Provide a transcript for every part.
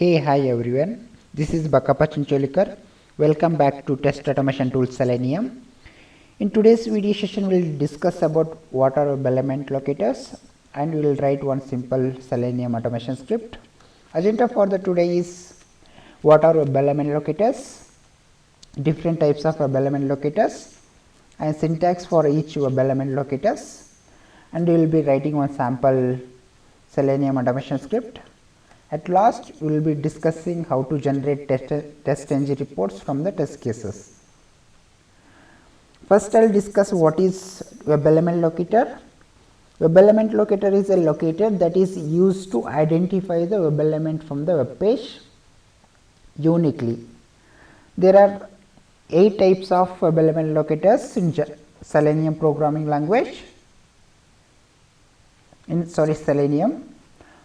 Hey, hi everyone. This is Bakapa Chincholikar. Welcome back to Test Automation Tools Selenium. In today's video session, we'll discuss about what are WebElement locators and we will write one simple Selenium automation script. Agenda for the today is what are WebElement locators, different types of WebElement locators, and syntax for each WebElement locators. And we will be writing one sample Selenium automation script. At last, we will be discussing how to generate TestNG reports from the test cases. First, I will discuss what is WebElement locator. WebElement locator is a locator that is used to identify the WebElement from the web page uniquely. There are 8 types of WebElement locators in Selenium programming language. Selenium.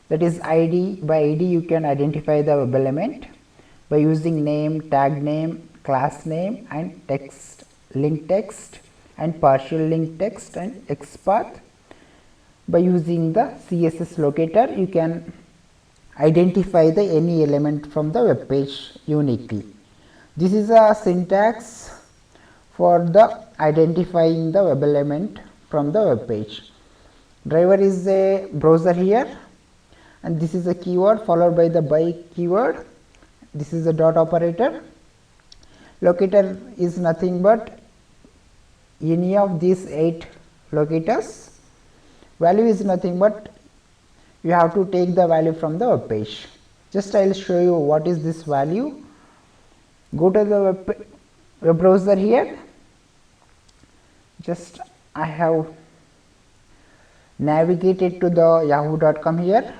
That is ID. By ID you can identify the WebElement by using name, tag name, class name, and text, linkText, and partialLinkText and xpath. By using the CSS locator you can identify the any element from the web page uniquely. This is a syntax for the identifying the WebElement from the web page. Driver is a browser here, and this is a keyword followed by the by keyword. This is a dot operator. Locator is nothing but any of these 8 locators. Value is nothing but you have to take the value from the web page. Just I will show you what is this value. Go to the web browser here. Just I have navigated to the yahoo.com here.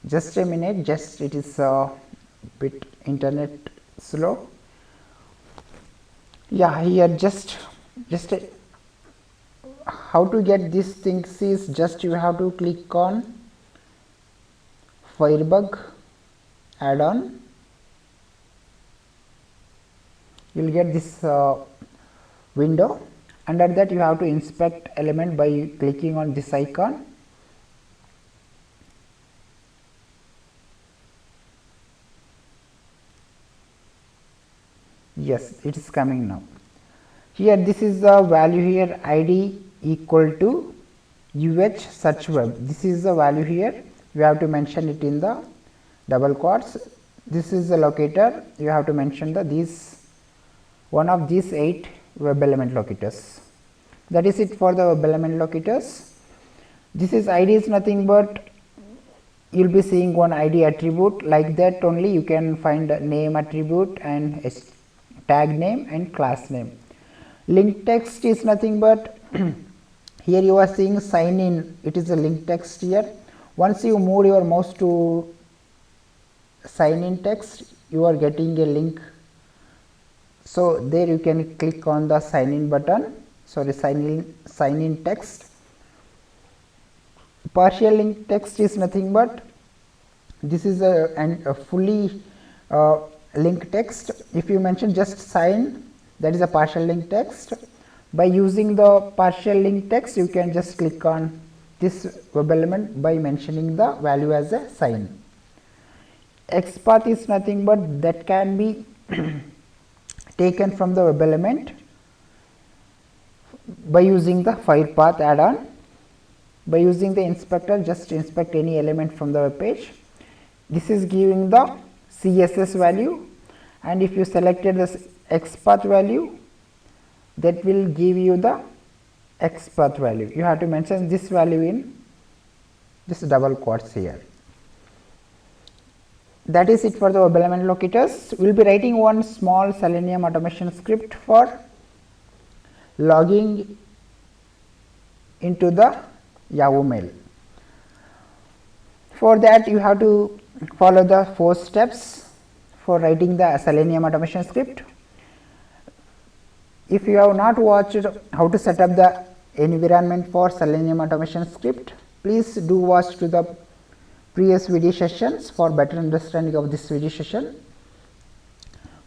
Just a minute, just it is a bit internet slow. Yeah, here just how to get these things is just you have to click on Firebug add-on. You will get this window. Under that you have to inspect element by clicking on this icon. Yes, it is coming now. Here this is the value here, ID equal to search web. This is the value here. You have to mention it in the double quotes. This is the locator. You have to mention these one of these 8 WebElement locators. That is it for the WebElement locators. This is ID is nothing but you will be seeing one ID attribute. Like that only you can find a name attribute and tag name and class name. LinkText is nothing but here you are seeing sign in, it is a LinkText here. Once you move your mouse to sign in text, you are getting a link. So there you can click on the sign in button, sign in text. partialLinkText is nothing but this is a fully LinkText. If you mention just sign, that is a partialLinkText. By using the partialLinkText, you can just click on this WebElement by mentioning the value as a sign. Xpath is nothing but that can be taken from the WebElement by using the FirePath add-on. By using the inspector, just inspect any element from the web page. This is giving the CSS value, and if you selected this xpath value, that will give you the xpath value. You have to mention this value in this double quotes here. That is it for the WebElement locators. We will be writing one small Selenium automation script for logging into the Yahoo Mail. For that you have to follow the 4 steps for writing the Selenium automation script. If you have not watched how to set up the environment for Selenium automation script, please do watch to the previous video sessions for better understanding of this video session.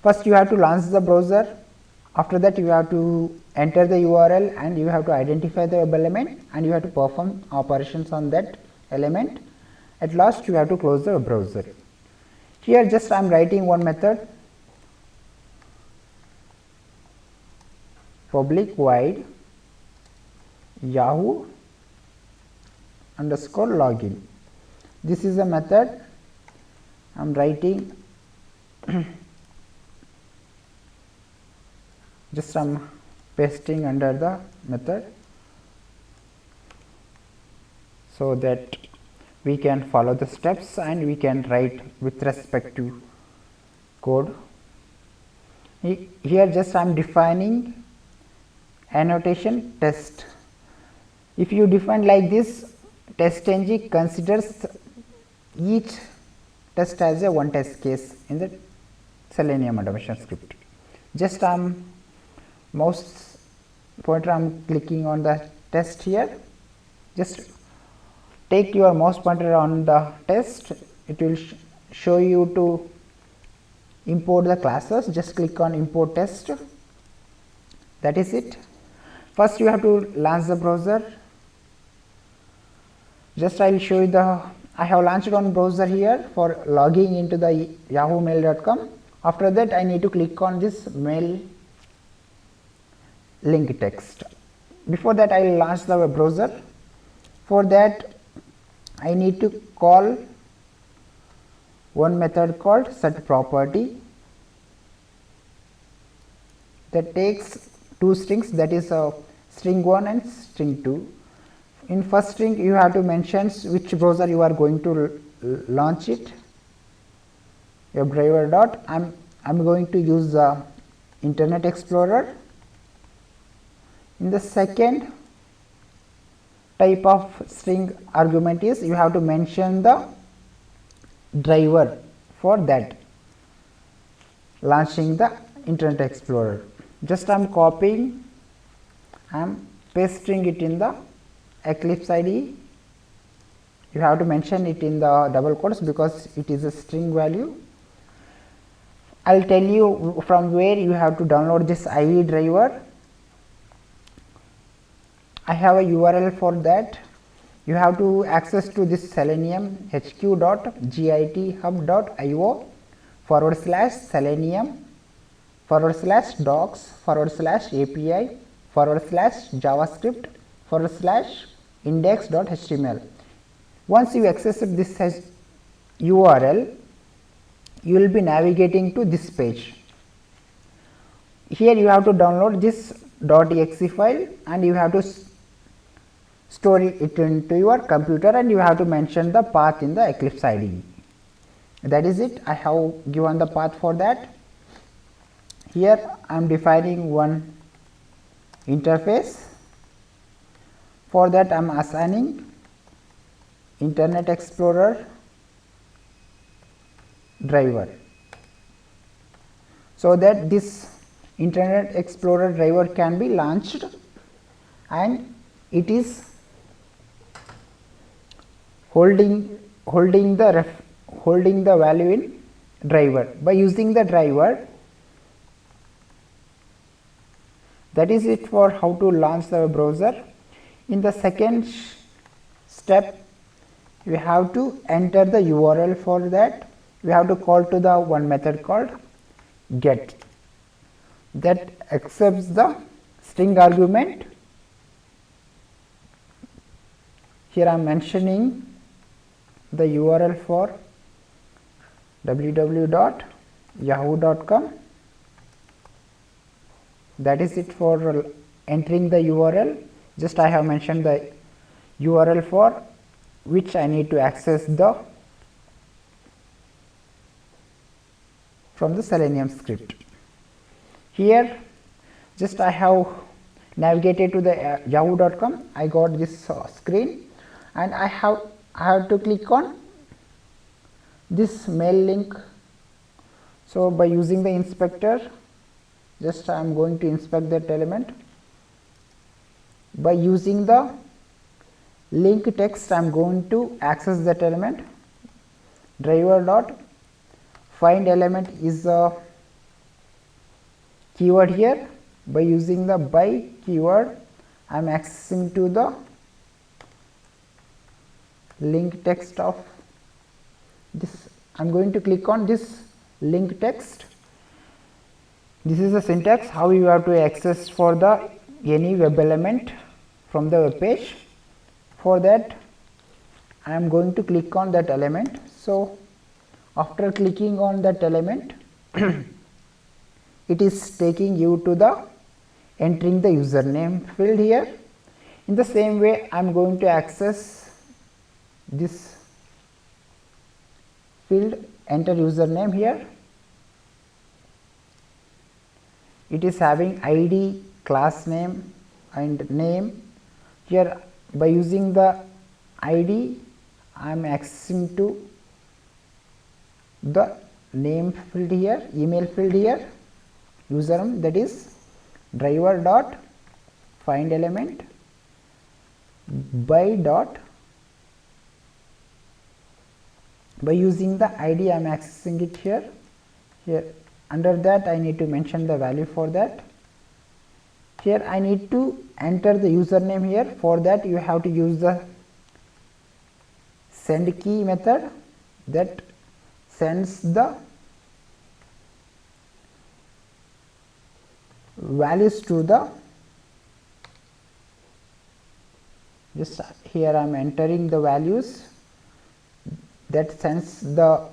First you have to launch the browser. After that you have to enter the URL and you have to identify the WebElement and you have to perform operations on that element. At last you have to close the browser. Here just I am writing one method, public void yahoo underscore login. This is a method I am writing. Just I am pasting under the method so that we can follow the steps and we can write with respect to code. Here just I am defining annotation test. If you define like this, TestNG considers each test as a one test case in the Selenium automation script. Just I am mouse pointer I am clicking on the test here. Just take your mouse pointer on the test, it will show you to import the classes. Just click on import test. That is it. First you have to launch the browser. Just I will show you I have launched one browser here for logging into the yahoomail.com. After that I need to click on this mail linkText. Before that I will launch the web browser. For that I need to call one method called setProperty that takes two strings, that is string 1 and string 2. In first string you have to mention which browser you are going to launch it. WebDriver dot I'm going to use the Internet Explorer. In the second type of string argument is you have to mention the driver for that launching the Internet Explorer. Just I am copying, I am pasting it in the Eclipse IDE. You have to mention it in the double quotes because it is a string value. I will tell you from where you have to download this IDE driver. I have a URL for that. You have to access to this selenium hq.github.io/selenium/docs/API/JavaScript/index.html. Once you access this URL, you will be navigating to this page. Here you have to download this .exe file and you have to store it into your computer and you have to mention the path in the Eclipse IDE. That is it. I have given the path for that. Here I am defining one interface. For that I am assigning Internet Explorer driver, so that this Internet Explorer driver can be launched and it is holding the value in driver. By using the driver, that is it for how to launch the browser. In the second step, you have to enter the URL. For that we have to call to the one method called get that accepts the string argument. Here I am mentioning the URL for www.yahoo.com. That is it for entering the URL. Just I have mentioned the URL for which I need to access from the Selenium script. Here just I have navigated to the yahoo.com. I got this screen and I have to click on this mail link. So by using the inspector, just I am going to inspect that element. By using the linkText, I am going to access that element. Driver dot find element is a keyword here. By using the by keyword, I am accessing to the linkText of this I'm going to click on this link text. This is the syntax how you have to access for the any web element from the web page. For that I am going to click on that element. So after clicking on that element it is taking you to the entering the username field here. In the same way I am going to access this field, enter username here. It is having id, class name and name. Here by using the id I am accessing to the name field here, email field here, username, that is driver dot find element by using the id I am accessing it here. Under that I need to mention the value for that. Here I need to enter the username here. For that you have to use the send key method that sends the values to the, just here I am entering the values that sends the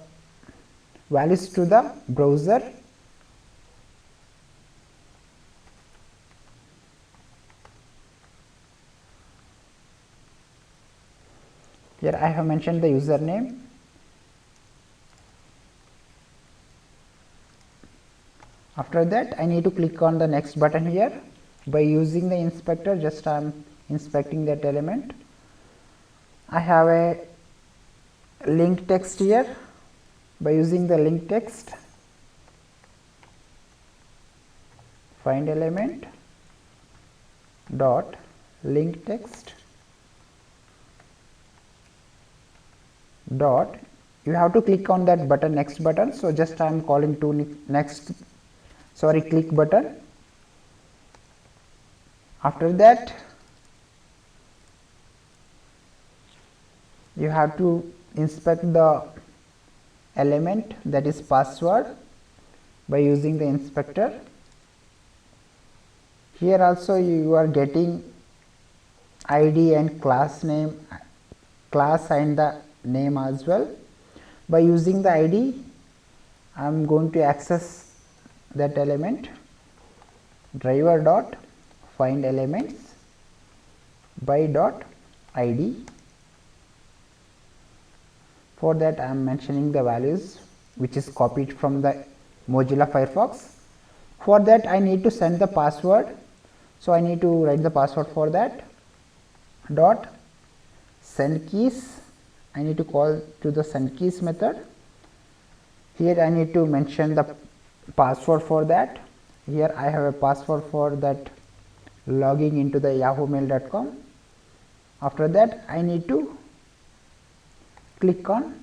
values to the browser. Here I have mentioned the username. After that I need to click on the next button here. By using the inspector, just I am inspecting that element. I have a link text here. By using the link text, find element dot link text dot, you have to click on that button, next button. So just I am calling to next, sorry, click button. After that you have to inspect the element, that is password, by using the inspector. Here also you are getting id and class name, class and the name as well. By using the id I am going to access that element, driver dot find elements by dot id. For that I am mentioning the values which is copied from the Mozilla Firefox. For that I need to send the password, so I need to write the password. For that dot send keys, I need to call to the send keys method. Here I need to mention the password for that. Here I have a password for that logging into the yahoomail.com. After that I need to click on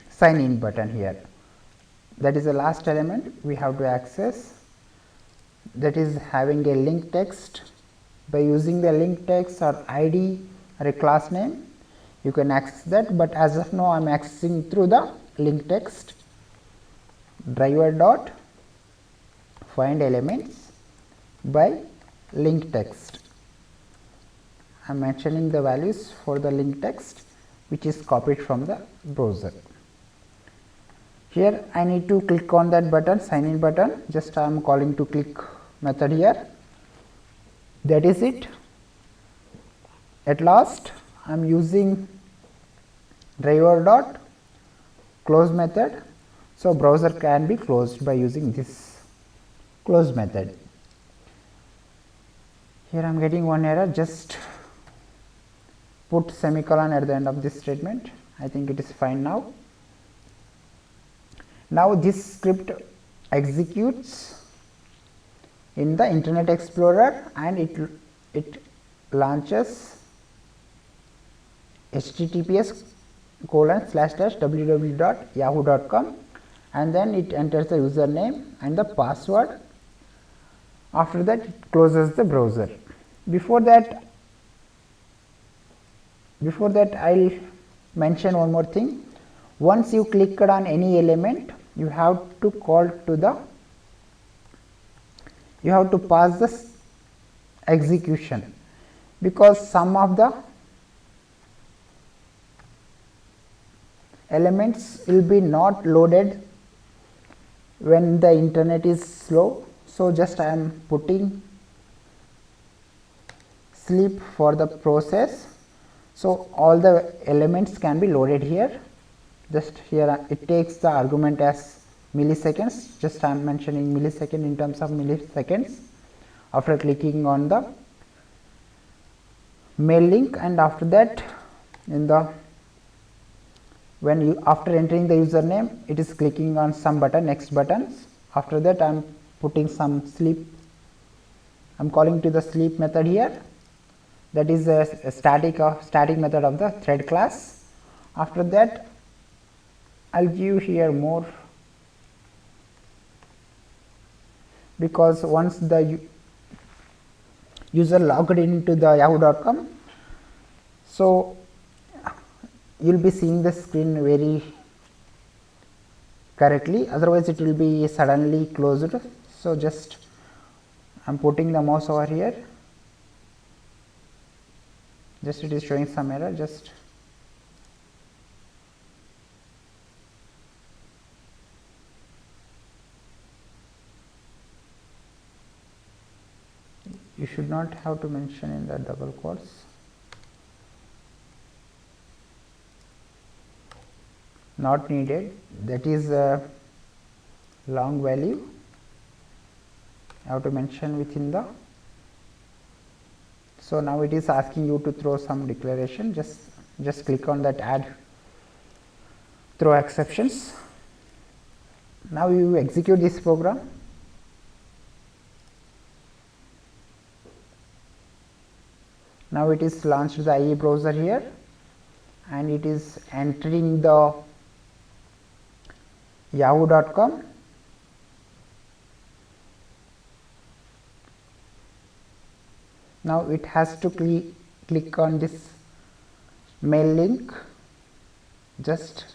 sign in button here. That is the last element we have to access, that is having a link text. By using the link text or id or a class name you can access that, but as of now I am accessing through the link text, driver dot find elements by link text. I am mentioning the values for the link text which is copied from the browser. Here I need to click on that button, sign in button, just I am calling to click method here. That is it. At last I am using driver dot close method, so browser can be closed by using this close method. Here I am getting one error, just put semicolon at the end of this statement. I think it is fine now. Now this script executes in the Internet Explorer and it launches https://www.yahoo.com and then it enters the username and the password. After that it closes the browser. Before that I will mention one more thing. Once you clicked on any element, you have to pass the execution, because some of the elements will be not loaded when the internet is slow. So just I am putting sleep for the process, so all the elements can be loaded here. Just here it takes the argument as milliseconds, just I am mentioning millisecond in terms of milliseconds after clicking on the mail link. And after that, in the after entering the username, it is clicking on some button, next buttons. After that I am putting some sleep, I am calling to the sleep method here, that is a static method of the thread class. After that I will give here more, because once the user logged into the yahoo.com, so you will be seeing the screen very correctly, otherwise it will be suddenly closed. So just I am putting the mouse over here, just it is showing some error, just you should not have to mention in the double quotes. Not needed, that is a long value, I have to mention within the. So now it is asking you to throw some declaration, just click on that add throw exceptions. Now you execute this program. Now it is launched the IE browser here, and it is entering the yahoo.com. Now it has to click on this mail link, just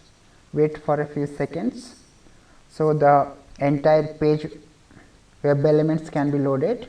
wait for a few seconds, so the entire page web elements can be loaded.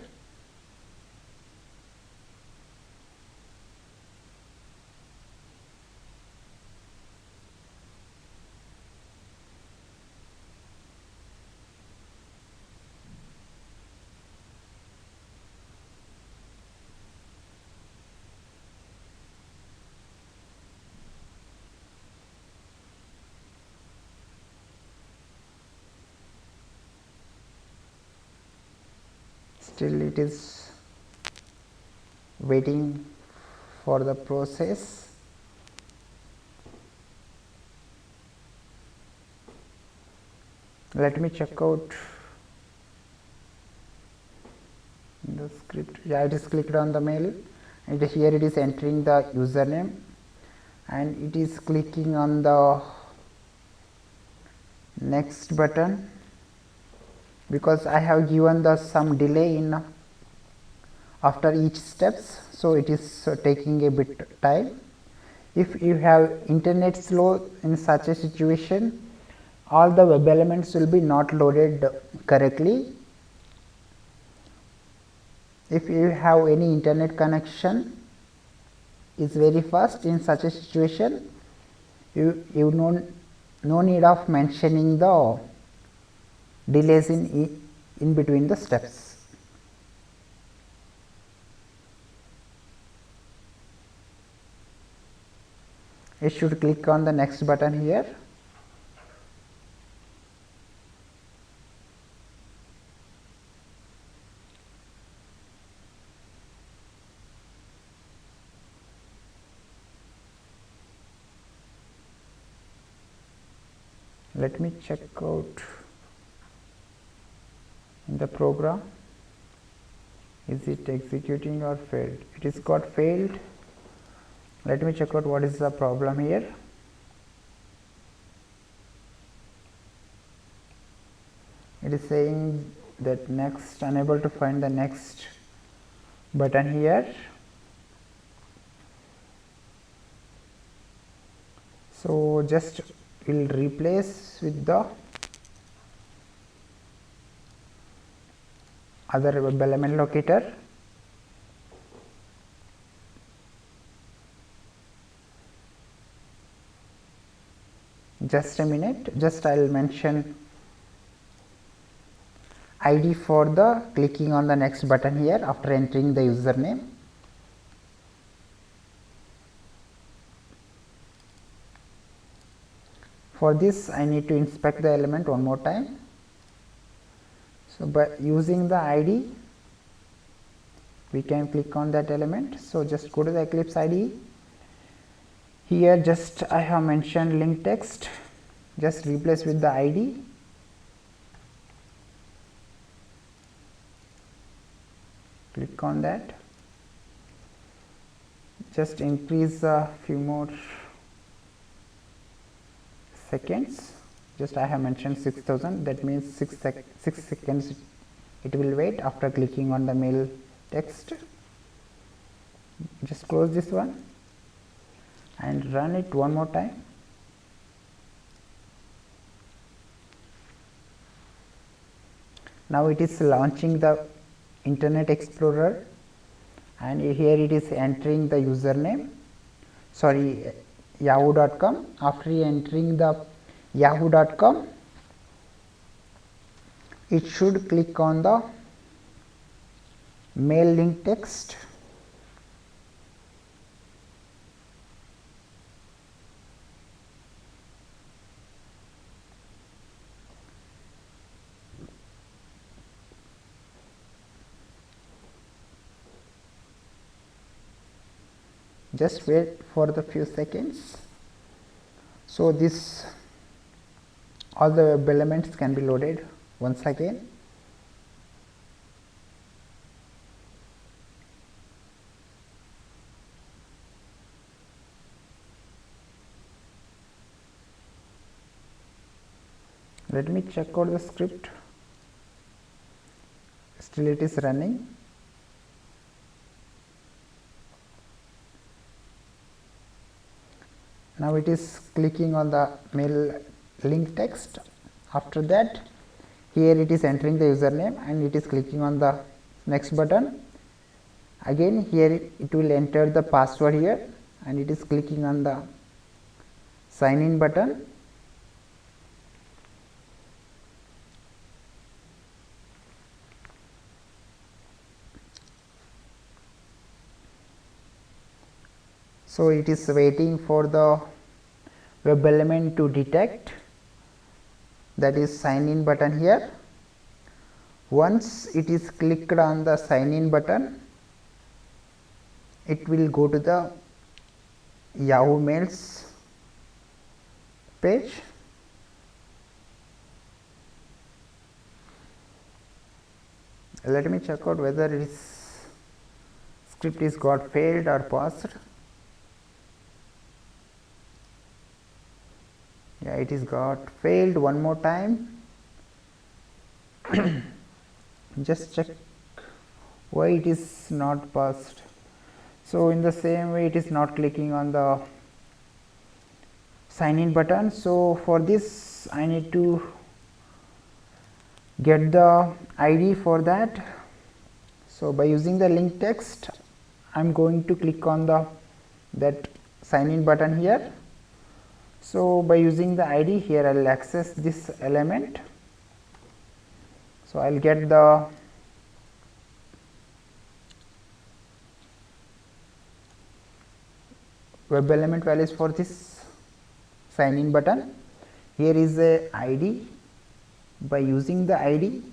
Still it is waiting for the process. Let me check out the script. Yeah, it is clicked on the mail, and here it is entering the username, and it is clicking on the next button, because I have given the some delay in after each steps, so it is taking a bit time. If you have internet slow in such a situation, all the web elements will be not loaded correctly. If you have any internet connection is very fast, in such a situation you no need of mentioning the delays in between the steps. It should click on the next button here. Let me check out in the program, is it executing or failed? It is got failed. Let me check out what is the problem here. It is saying that next, unable to find the next button here. So just will replace with the other web element locator. Just a minute, just I will mention ID for the clicking on the next button here after entering the username. For this I need to inspect the element one more time. So by using the ID we can click on that element. So just go to the Eclipse IDE. Here just I have mentioned linkText, just replace with the ID. Click on that, just increase a few more seconds. Just I have mentioned 6000, that means 6 seconds it will wait after clicking on the mail text. Just close this one and run it one more time. Now it is launching the Internet Explorer and here it is entering the username, sorry, yahoo.com. After entering the yahoo.com, it should click on the mail link text. Just wait for the few seconds. So this all the web elements can be loaded once again. Let me check out the script. Still it is running. Now it is clicking on the mail link text. After that, here it is entering the username and it is clicking on the next button. Again here it will enter the password here and it is clicking on the sign in button. So it is waiting for the web element to detect, that is sign in button here. Once it is clicked on the sign in button, it will go to the Yahoo Mails page. Let me check out whether this script is got failed or passed. Yeah, it is got failed one more time. Just check why it is not passed. So in the same way it is not clicking on the sign in button. So for this I need to get the ID for that. So by using the link text I am going to click on that sign in button here. So by using the ID here I will access this element. So I will get the web element values for this sign in button. Here is a ID. By using the ID,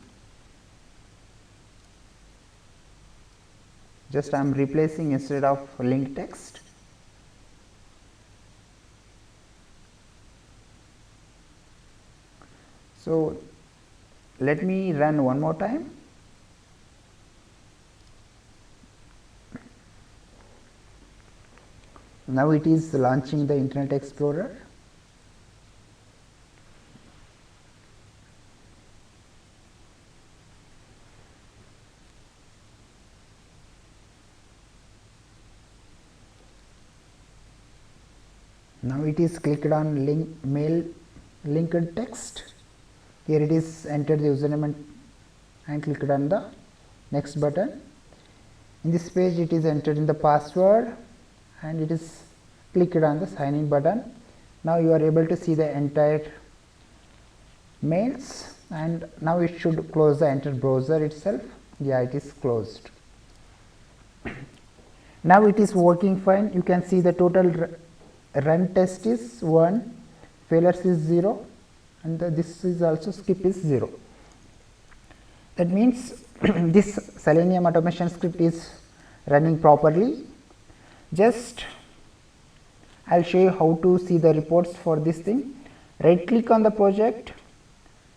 just I am replacing instead of link text. So let me run one more time. Now it is launching the Internet Explorer. Now it is clicked on mail linked text. Here it is entered the username and clicked on the next button. In this page it is entered in the password and it is clicked on the sign in button. Now you are able to see the entire mails, and now it should close the entire browser itself. Yeah, it is closed. Now it is working fine. You can see the total run test is 1, failures is 0, and this is also skip is 0. That means this Selenium automation script is running properly. Just I will show you how to see the reports for this thing. Right click on the project,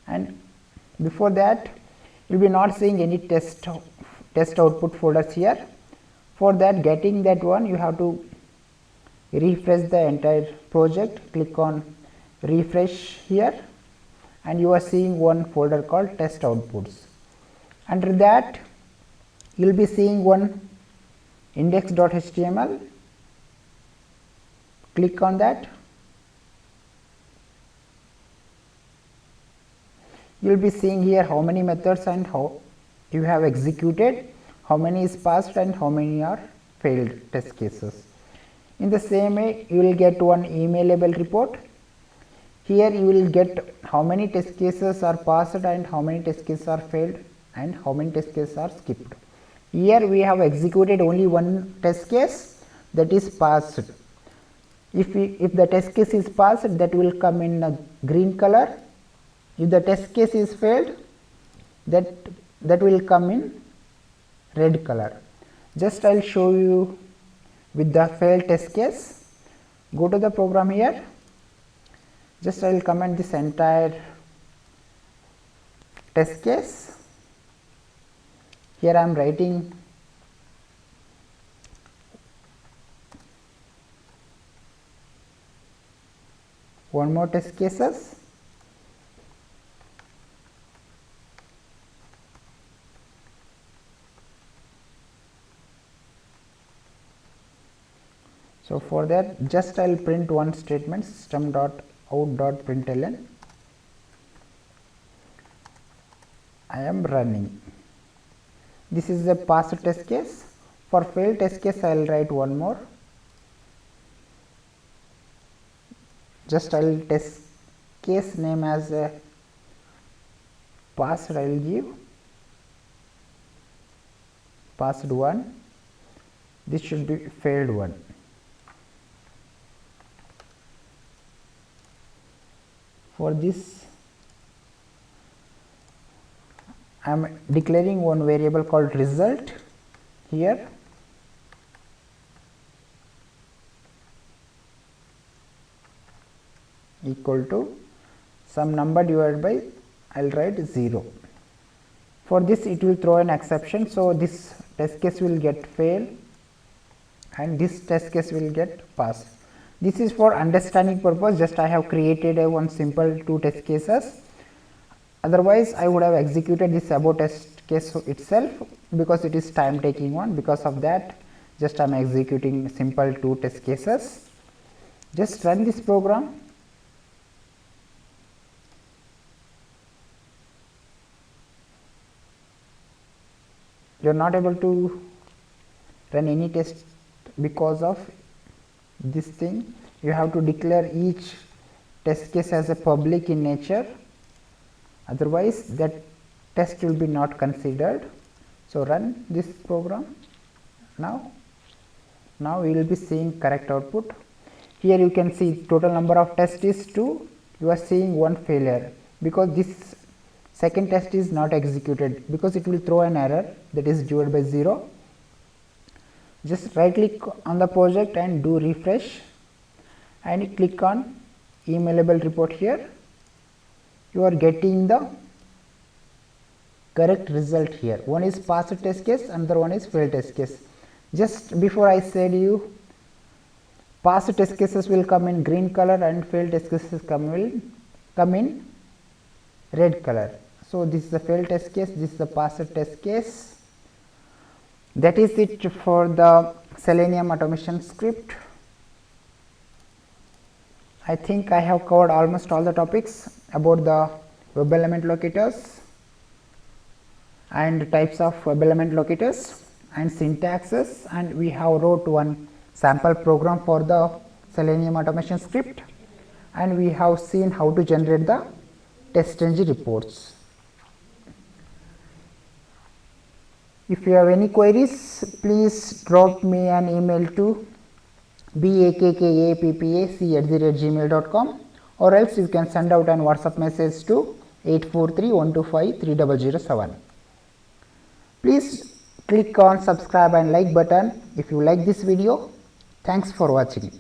and before that you will be not seeing any test output folders here. For that, getting that one, you have to refresh the entire project. Click on refresh here, and you are seeing one folder called test outputs. Under that you will be seeing one index.html. Click on that. You will be seeing here how many methods and how you have executed, how many is passed and how many are failed test cases. In the same way, you will get one emailable report. Here you will get how many test cases are passed and how many test cases are failed and how many test cases are skipped. Here we have executed only one test case, that is passed. If the test case is passed, that will come in a green color. If the test case is failed, that will come in red color. Just I will show you with the failed test case. Go to the program here. Just I will comment this entire test case. Here I am writing one more test cases. So for that, just I will print one statement, system.out.println. I am running. This is a passed test case. For failed test case, I will write one more. Just I will test case name as a passed. I will give passed 1. This should be failed 1. For this, I am declaring one variable called result here. Equal to some number divided by, I will write 0. For this it will throw an exception, so this test case will get fail and this test case will get pass. This is for understanding purpose. Just I have created a one simple 2 test cases. Otherwise I would have executed this above test case itself, because it is time taking one. Because of that, just I am executing simple 2 test cases. Just run this program. You are not able to run any test because of this thing. You have to declare each test case as a public in nature, otherwise that test will be not considered. So run this program. Now we will be seeing correct output. Here you can see total number of tests is 2. You are seeing one failure because this second test is not executed, because it will throw an error, that is divided by 0. Just right click on the project and do refresh, and click on emailable report. Here you are getting the correct result. Here one is passed test case, another one is failed test case. Just before I said you passed test cases will come in green color and failed test cases will come in red color. So this is the failed test case, this is the passed test case. That is it for the Selenium automation script. I think I have covered almost all the topics about the WebElement locators and types of WebElement locators and syntaxes, and we have wrote one sample program for the Selenium automation script, and we have seen how to generate the TestNG reports. If you have any queries, please drop me an email to bakkappac@gmail.com, or else you can send out an WhatsApp message to 843-125-3007. Please click on subscribe and like button if you like this video. Thanks for watching.